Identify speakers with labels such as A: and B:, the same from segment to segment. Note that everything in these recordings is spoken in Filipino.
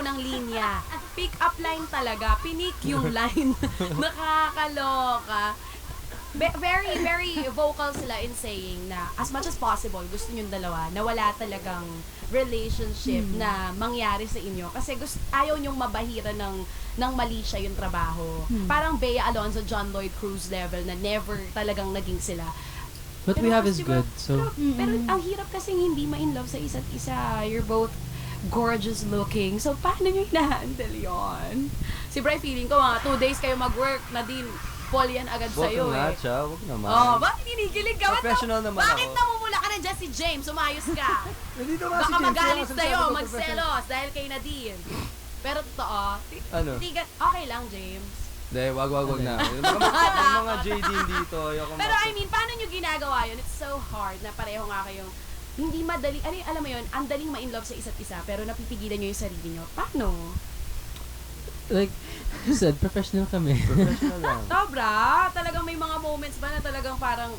A: ng linya. Pick up line talaga. Pinik yung line. Nakakaloka. Very, very vocal sila in saying na as much as possible, gusto nyong dalawa na wala talagang relationship na mangyari sa inyo. Kasi ayaw nyong mabahira ng mali siya yung trabaho. Parang Bea Alonzo, John Lloyd Cruz level na never talagang naging sila.
B: What we have is
A: diba,
B: good, so...
A: Pero ang hirap kasing hindi ma-in love sa isa't isa. You're both gorgeous looking. So, paano nyo hina-handle yun? Si Bri, feeling ko, mga 2 days kayo mag-work, Nadine, fall yan agad sa'yo
C: Huwag
A: eh.
C: siya, huwag naman.
A: Oh, bakit kinikilig ka?
C: Professional naman
A: Bakit
C: ako.
A: namumula ka na dyan si James? Umayos ka.
C: Nandito nga si
A: Baka
C: James,
A: magalit
C: kaya
A: sa'yo,
C: masasabi ko
A: magselos dahil kay Nadine. Pero totoo,
C: Ano?
A: okay lang, James.
C: Hindi, wag na. May mga JD dito.
A: Pero I mean, paano nyo ginagawa yun? It's so hard na pareho nga kayong hindi madali, alam mo yun, ang daling ma-in love sa isa't isa, pero napipigilan nyo yung sarili nyo. Paano?
B: Like you said, professional kami.
C: Professional lang.
A: Sobra. Talagang may mga moments ba na talagang parang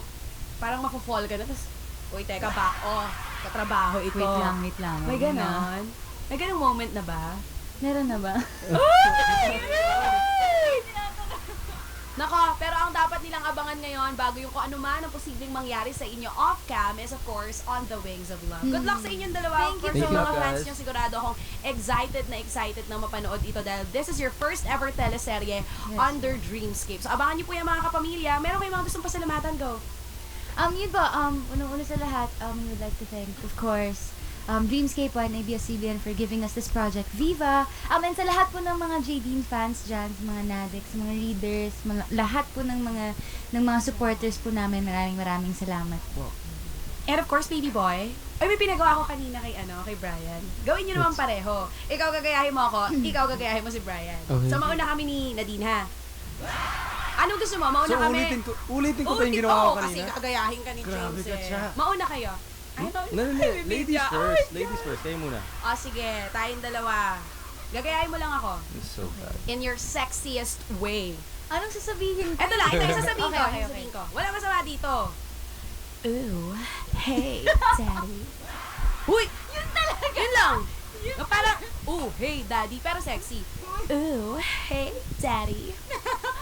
A: mapufall ka na, tapos, uy, teka, back off. Katrabaho ito.
D: Wait lang.
A: May ganon? May ganong moment na ba?
D: Meron na ba?
A: Nako, pero ang dapat nilang abangan ngayon bago yung kung ano man ang posibleng mangyari sa inyo off-cam is of course On the Wings of Love. Good luck sa inyong dalawa.
D: Thank you
A: For
B: so
A: sa mga
C: much.
A: fans nyo, sigurado akong excited na mapanood ito dahil this is your first ever teleserye under Dreamscape. So abangan nyo po yung mga kapamilya. Meron kayong mga gustong pasalamatan, go.
D: Yun ba, unang-una sa lahat, we would like to thank, of course, Dreamscape and ABS-CBN for giving us this project, Viva! And sa lahat po ng mga JDeen fans dyan, sa mga Nadix, sa mga readers, lahat po ng mga supporters po namin, maraming salamat po.
A: And of course, baby boy, ay may pinagawa ko kanina kay Brian. Gawin nyo naman pareho. Ikaw gagayahin mo ako, ikaw gagayahin mo si Brian.
B: Okay.
A: So mauna kami ni Nadine, ha? Anong gusto mo? Mauna
C: So
A: kami.
C: ulitin ko pa yung ginawa ko
A: kasi
C: kanina.
A: gagayahin ka ni
C: Grabe
A: James
C: ka
A: eh.
C: siya.
A: Mauna kayo. Ay,
C: Ladies first. Ladies first. Kayo muna.
A: O sige, tayong dalawa. Gagayahin mo lang ako.
C: It's so bad.
A: In your sexiest way.
D: Anong sasabihin ko?
A: Ito lang, ito yung sasabihin ko.
D: Okay.
A: Sasabihin ko. Wala masama dito. Ooh, hey, daddy. Uy! Yun talaga! Yun lang! Na parang, ooh, hey, daddy, pero sexy. Ooh, hey, daddy.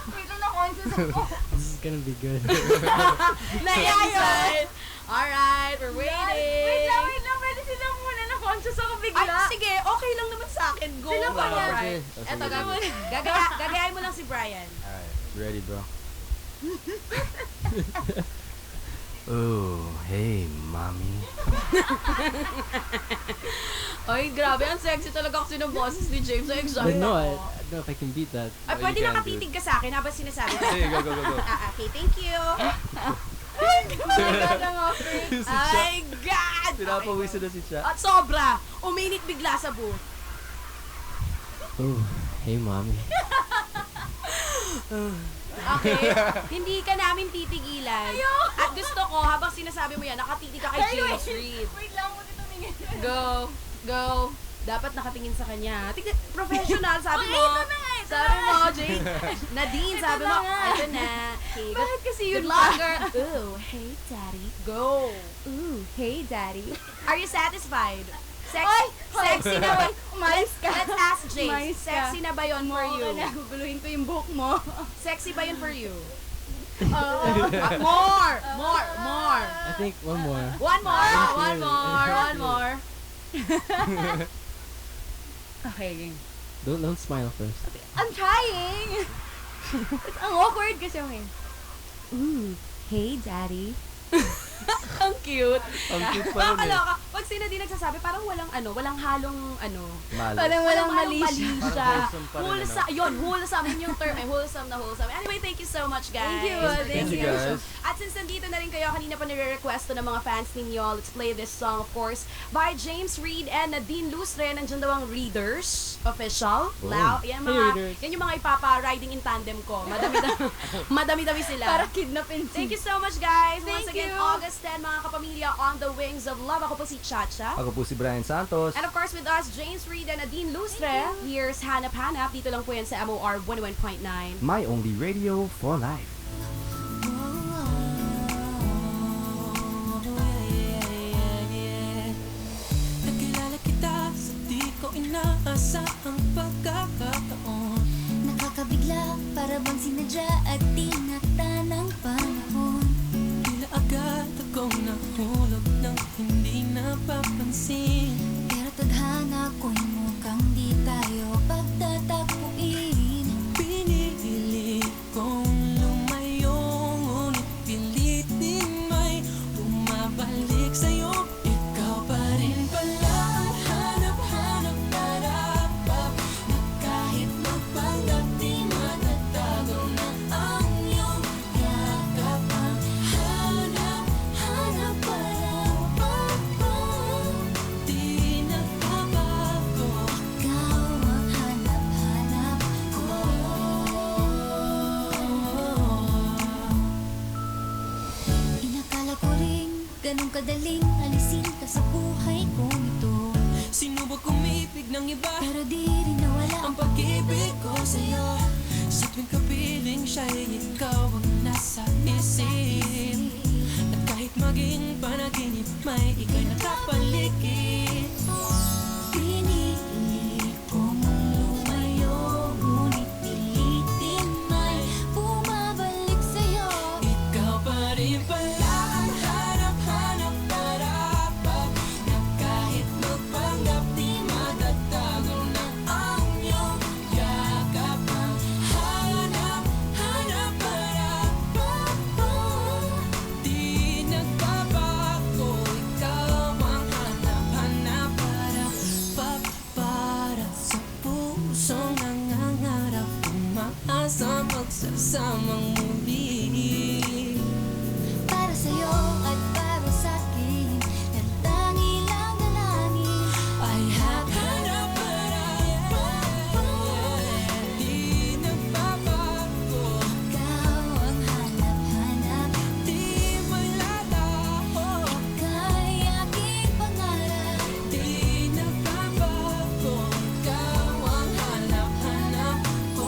D: Wait lang, na-conscious ako.
B: This is gonna be good.
A: Naiyayon! Alright, we're waiting.
D: Wait lang. Pwede sila muna. Na-conscious ako bigla.
A: Ay, sige, okay lang naman sa akin. Go.
D: Sila pa yan.
A: Alright.
C: Okay.
A: Eto, gagayahin mo lang si Brian.
C: Alright. Ready, bro? Oh, hey, mommy.
A: Ay, grabe. Ang sexy talaga kasi ng boses ni James. I'm excited
B: But no, I
A: ako.
B: don't know if I can beat that.
A: Ay,
C: Oh,
A: pwede
C: you can
A: nakatitig ka sa akin habang sinasabi ko.
C: Hey, go.
A: Okay, thank you. Ay, God!
C: Pinapawisan na si Cha.
A: At sobra. Uminit bigla sa booth.
B: Oh, hey mommy.
A: Okay? Hindi ka namin titigilan. At gusto ko, habang sinasabi mo yan, nakatitig ka kay James Reid.
D: Wait lang, huwag tumingin.
A: Go. Dapat nakatingin sa kanya. Tignan, professional, sabi mo.
D: Ito na nga, ito
A: Sabi
D: na.
A: mo, Jane. Nadine,
D: Ito
A: sabi
D: na
A: mo.
D: nga.
A: Ito na. Okay,
D: Bakit kasi yun
A: good
D: pa?
A: luck, girl. Ooh, hey, daddy. Go.
D: Ooh, hey, daddy.
A: Are you satisfied?
D: Oy!
A: Sexy na ba?
D: Umayos ka.
A: Let's ask James.
D: Umayos ka.
A: Sexy na ba yun for you?
D: Guguluhin ko yung buhok mo.
A: Sexy ba yun for you? More!
B: I think one more.
A: One more.
D: Okay.
B: Don't smile first.
D: I'm trying! Ang awkward kasi okay. Ooh, hey, daddy.
A: Ang cute.
C: Ang cute pa rin eh.
A: Nakakaloka. Pag sila din nagsasabi, parang walang halong
C: Malas.
D: Parang walang mali
A: siya.
C: Parang wholesome pa rin,
A: Wholesome. Yun, wholesome. Yun yung term. Wholesome na wholesome. Anyway, thank you so much, guys.
D: Thank you.
C: Thank you, guys.
A: At since nandito na rin kayo, kanina pa nire-request to ng mga fans ninyo, let's play this song, of course, by James Reid and Nadine Lustre. Nandiyan daw ang Readers Official. Wow. Yan,
B: Readers.
A: yan yung mga ipapa-riding in tandem ko. Madami-dami sila.
D: Para kidnapin
A: Thank you so much, guys. Once
D: Thank
A: again,
D: you.
A: August 10, mga kapamilya, On the Wings of Love. Ako po si Chacha.
C: Ako po si Brian Santos.
A: And of course, with us, James Reid and Nadine Lustre. Here's Hanap Hanap. Dito lang po yan sa MOR 101.9.
C: My only radio for life.
E: Nakilala kita sa di ko inaasahang kadaling alisin ka sa buhay kong ito.
F: Sinubok umibig ng iba,
E: Pero di rin nawala
F: ang pag-ibig ko sa'yo. Sa tuwing kapiling siya'y ikaw ang nasa isip. At kahit maging panaginip, may ika'y nakapaligid.
E: Pinipilit kong lumayo, ngunit pilitin ay bumabalik sa'yo.
F: Ikaw pa rin pala ang hanap-hanap parapat, na kahit magpanggap di matatago na ang iyong yakap. Ang hanap-hanap parapat, di nagbabago. Ikaw ang hanap-hanap parapat, para sa pusong nangangarap, umaasa magsasamang muli.
E: Para sa'yo at para sa'kin, natangi lang dalangin.
F: Ay hanap-hanap parapat, di nagbabago.
E: Ikaw ang hanap-hanap,
F: Di malalaho,
E: ika'y aking pangarap.
F: di nagbabago. Ikaw ang hanap-hanap ko.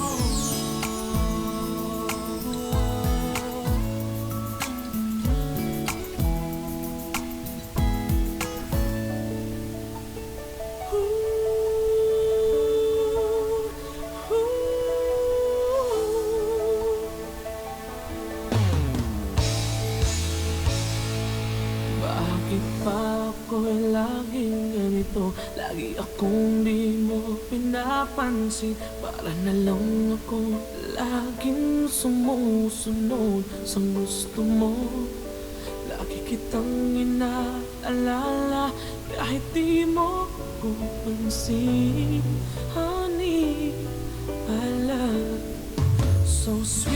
F: Bakit pa ako'y laging ganito? Lagi akong di mo pinapansin. Para na lang ako laging sumusunod sa gusto mo. Lagi kitang inaalala kahit di mo ko pansin. Honey, I love so sweet.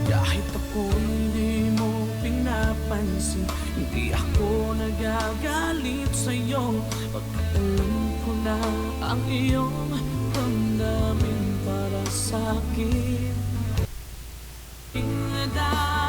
F: Kahit ako hindi mo pinapansin, hindi ako nagagalit sa'yo. Pagkat alam ko na ang iyong damdamin para sa'kin. Inadaan